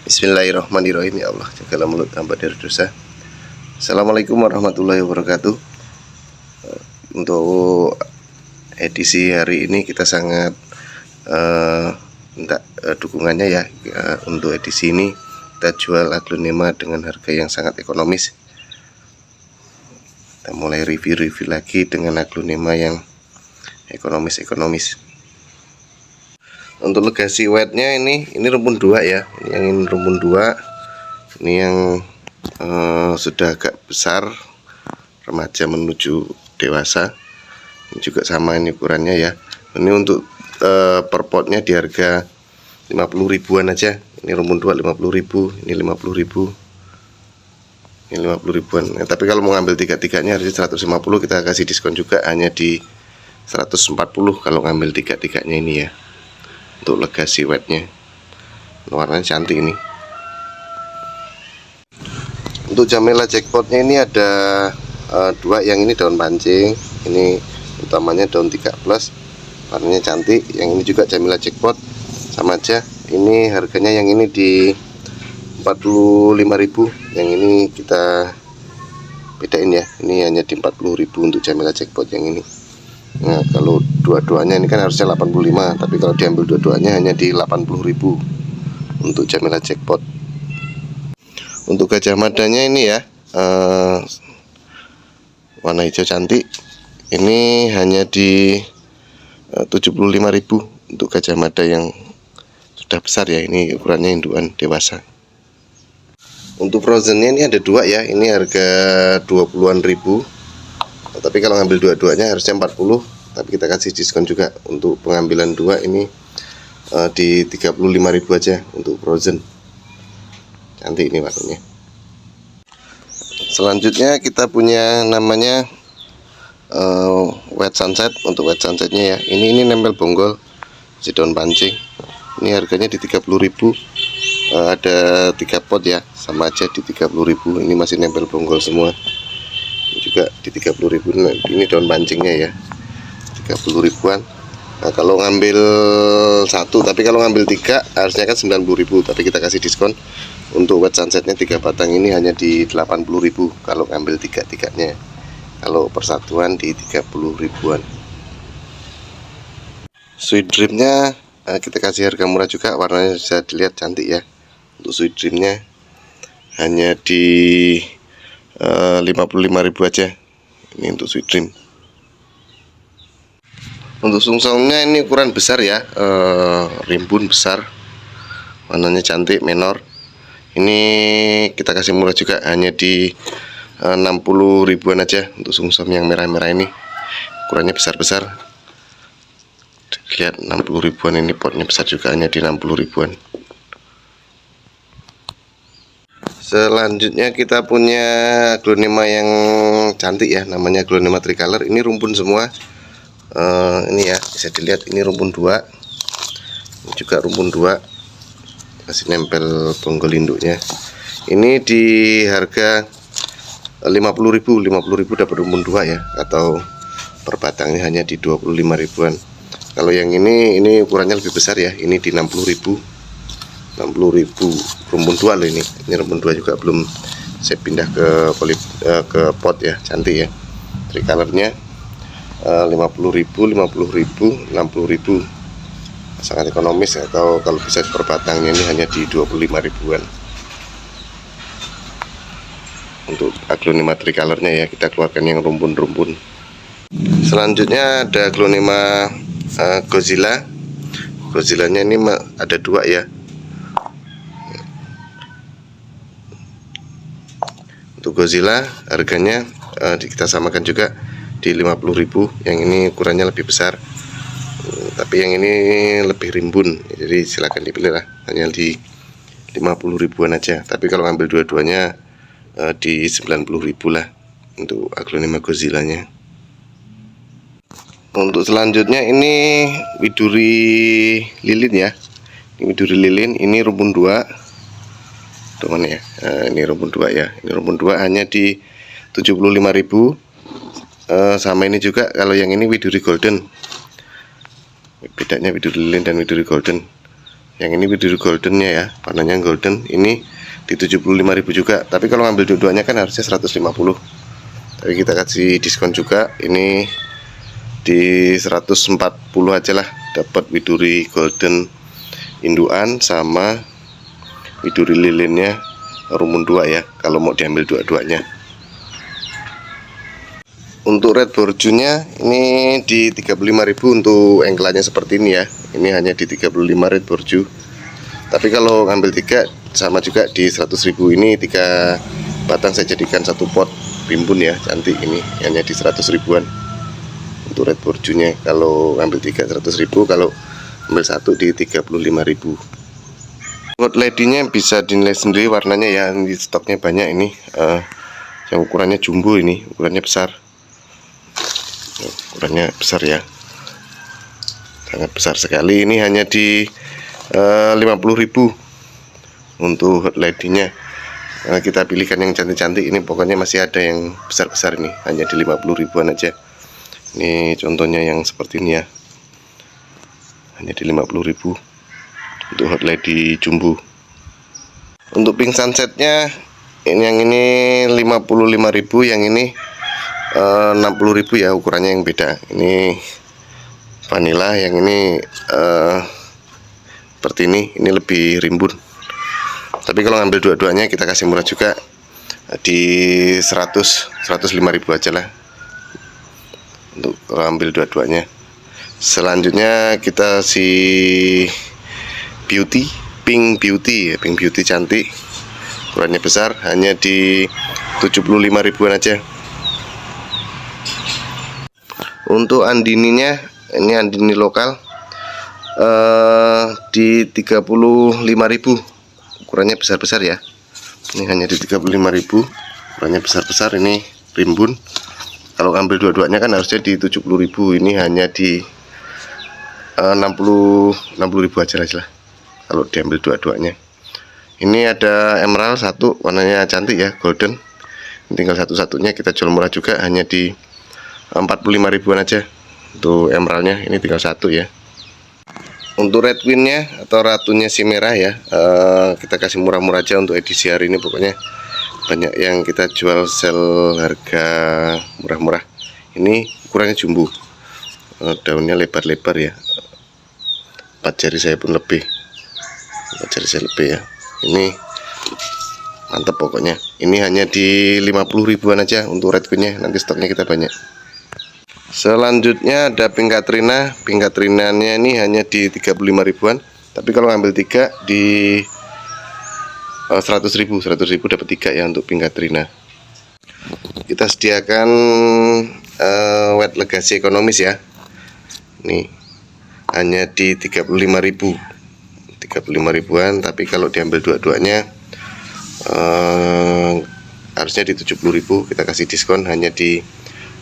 Bismillahirrahmanirrahim. Ya Allah, jagalah mulut hamba dari dosa. Assalamualaikum warahmatullahi wabarakatuh. Untuk edisi hari ini kita sangat minta dukungannya ya. Untuk edisi ini kita jual aglonema dengan harga yang sangat ekonomis. Kita mulai review lagi dengan aglonema yang ekonomis. Untuk legasi wetnya ini rumpun 2 ya. Ini rumpun 2. Ini yang sudah agak besar, remaja menuju dewasa. Ini juga sama ini ukurannya ya. Ini untuk per potnya di harga 50 ribuan aja. Ini rumpun 2 50 ribu, ini 50 ribu, ini 50 ribuan. Tapi kalau mau ngambil tiga-tiganya harusnya 150, kita kasih diskon juga hanya di 140 kalau ngambil tiga-tiganya ini ya. Untuk legasi wetnya, warnanya cantik ini. Untuk Jamela jackpotnya ini ada 2, yang ini daun pancing, ini utamanya daun 3 plus, warnanya cantik. Yang ini juga Jamela jackpot, sama aja. Ini harganya yang ini di 45.000, yang ini kita bedain ya. Ini hanya di 40.000 untuk Jamela jackpot yang ini. Nah, kalau dua-duanya ini kan harusnya 85, tapi kalau diambil dua-duanya hanya di 80.000 untuk Jamela jackpot. Untuk Gajah Madanya ini ya, warna hijau cantik. Ini hanya di 75.000 untuk Gajah Mada yang sudah besar ya. Ini ukurannya indukan dewasa. Untuk frozennya ini ada 2 ya. Ini harga 20-an ribu. Tapi kalau ngambil dua-duanya harusnya 40, tapi kita kasih diskon juga. Untuk pengambilan 2 ini di 35.000 aja untuk frozen. Cantik ini warnanya. Selanjutnya kita punya namanya wet sunset. Untuk wet sunsetnya ya, ini nempel bonggol si daun pancing. Ini harganya di 30.000. Ada 3 pot ya, sama aja di 30.000. Ini masih nempel bonggol semua. Juga di 30.000. Ini daun pancingnya ya, 30 ribuan. Nah, kalau ngambil 1, tapi kalau ngambil 3 harusnya kan 90.000, tapi kita kasih diskon. Untuk wet sunsetnya 3 batang ini hanya di 80.000 kalau ngambil 3-tiganya. Kalau persatuan di 30 ribuan. Sweet dreamnya kita kasih harga murah juga, warnanya bisa dilihat cantik ya. Untuk sweet dreamnya hanya di 55.000 aja. Ini untuk sweet dream. Untuk sungsongnya ini ukuran besar ya, rimbun besar, warnanya cantik, menor. Ini kita kasih murah juga hanya di 60 ribuan aja untuk sungsong yang merah-merah ini. Ukurannya besar-besar. Lihat 60 ribuan, ini potnya besar juga, hanya di 60 ribuan. Selanjutnya kita punya aglonema yang cantik ya, namanya aglonema tricolor. Ini rumpun semua. Ini ya, bisa dilihat ini rumpun 2. Ini juga rumpun 2. Masih nempel bonggol induknya. Ini di harga 50.000 dapat rumpun 2 ya, atau per batangnya hanya di 25 ribuan. Kalau yang ini ukurannya lebih besar ya, ini di 60.000 rumpun 2 loh ini. Ini rumpun 2 juga belum saya pindah ke pot ya, cantik ya. Tricolornya 50.000, 60.000, sangat ekonomis. Atau kalau bisa per batangnya ini hanya di 25 ribuan. Untuk aglonema tricolornya ya, kita keluarkan yang rumpun-rumpun. Selanjutnya ada aglonema Godzilla. Godzillanya ini ada 2 ya. Untuk Godzilla harganya kita samakan juga di 50.000. Yang ini ukurannya lebih besar, tapi yang ini lebih rimbun, jadi silahkan dipilih lah, hanya di 50 ribuan aja. Tapi kalau ngambil dua-duanya di 90.000 lah untuk aglonema Godzillanya. Untuk selanjutnya ini widuri lilin ya. Ini widuri lilin, ini rumpun 2. Teman ya. Ini rumpun 2 ya. Ini rumpun 2 hanya di 75.000. Sama ini juga, kalau yang ini widuri golden. Bedanya widuri lilin dan widuri golden. Yang ini biduri goldennya ya, warnanya golden. Ini di 75.000 juga. Tapi kalau ngambil dua-duanya kan harusnya 150. Tapi kita kasih diskon juga. Ini di 140 aja lah, dapat widuri golden induan sama widuri lilinnya rumun 2 ya, kalau mau diambil dua-duanya. Untuk red borjunya ini di 35.000 untuk engkelannya seperti ini ya. Ini hanya di 35 red borju. Tapi kalau ngambil 3 sama juga di 100.000. Ini 3 batang saya jadikan satu pot rimbun ya, cantik. Ini hanya di 100 ribuan untuk red borjunya. Kalau ngambil 3 100.000, kalau ambil satu di 35.000. Gold ladynya bisa dinilai sendiri warnanya ya, di stoknya banyak ini. Yang ukurannya jumbo, ini ukurannya besar. Ukurannya besar ya, sangat besar sekali. Ini hanya di 50.000 untuk hot ladynya. Kita pilihkan yang cantik-cantik. Ini pokoknya masih ada yang besar-besar, ini hanya di 50 ribuan aja. Ini contohnya yang seperti ini ya, hanya di 50.000 untuk hot lady jumbo. Untuk pink sunsetnya yang ini 55.000, yang ini 60.000 ya, ukurannya yang beda. Ini vanilla, yang ini seperti ini lebih rimbun. Tapi kalau ngambil dua-duanya kita kasih murah juga di 105.000 aja lah untuk kalau ambil dua-duanya. Selanjutnya kita si beauty, pink beauty ya, pink beauty cantik, ukurannya besar, hanya di 75 ribuan aja. Untuk andininya, ini andini lokal di 35.000, ukurannya besar-besar ya. Ini hanya di 35.000, ukurannya besar-besar, ini rimbun. Kalau ambil dua-duanya kan harusnya di 70.000. Ini hanya di 60.000 aja lah kalau diambil dua-duanya. Ini ada emerald satu, warnanya cantik ya, golden. Tinggal satu-satunya, kita jual murah juga, hanya di 45 ribuan aja untuk emeraldnya. Ini tinggal satu ya. Untuk red queennya atau ratunya si merah ya, kita kasih murah-murah aja untuk edisi hari ini. Pokoknya banyak yang kita jual sel harga murah-murah. Ini ukurannya jumbo, daunnya lebar-lebar ya, 4 jari saya pun lebih, 4 jari saya lebih ya. Ini mantap pokoknya. Ini hanya di 50 ribuan aja untuk red queennya. Nanti stoknya kita banyak. Selanjutnya ada pink katrina. Pink katrinanya ini hanya di 35 ribuan. Tapi kalau ngambil 3 di 100.000 dapat 3 ya untuk pink katrina. Kita sediakan white legacy ekonomis ya. Nih hanya di 35 ribuan. Tapi kalau diambil dua-duanya harusnya di 70.000. Kita kasih diskon hanya di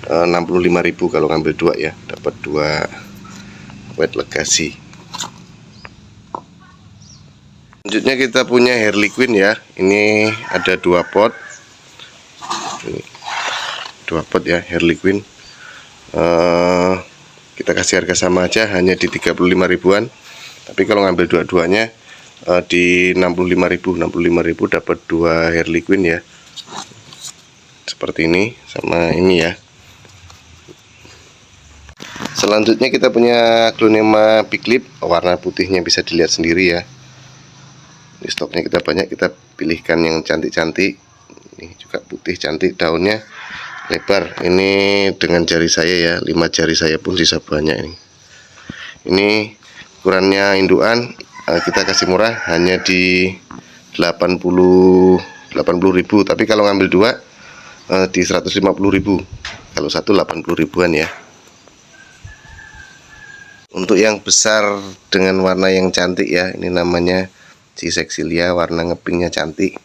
65.000 kalau ngambil 2 ya, dapat 2 white legacy. Selanjutnya kita punya Harley Quinn ya. Ini ada 2 pot. Ini 2 pot ya, Harley Quinn. Kita kasih harga sama aja, hanya di 35 ribuan. Tapi kalau ngambil dua-duanya di 65.000 dapat 2 Harley Quinn ya. Seperti ini sama ini ya. Selanjutnya kita punya Aglaonema Big Lip, warna putihnya bisa dilihat sendiri ya. Di stoknya kita banyak, kita pilihkan yang cantik-cantik. Ini juga putih cantik, daunnya lebar. Ini dengan jari saya ya, 5 jari saya pun sisa banyak ini. Ini ukurannya induan, kita kasih murah hanya di 80.000. Tapi kalau ngambil 2 di 150.000. Kalau satu 80 ribuan ya. Untuk yang besar dengan warna yang cantik ya, ini namanya si Sexilia, warna ngepingnya cantik.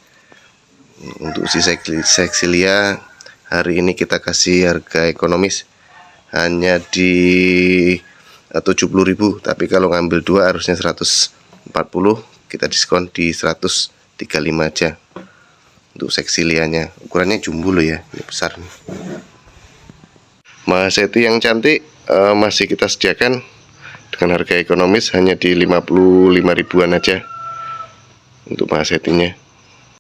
Untuk si Sexilia hari ini kita kasih harga ekonomis hanya di 70.000. Tapi kalau ngambil 2 harusnya 140, kita diskon di 135 aja untuk Sexilianya. Ukurannya jumbo loh ya, ini besar nih. Mahaseti yang cantik masih kita sediakan dengan harga ekonomis hanya di 55 ribuan aja untuk mahasetinya.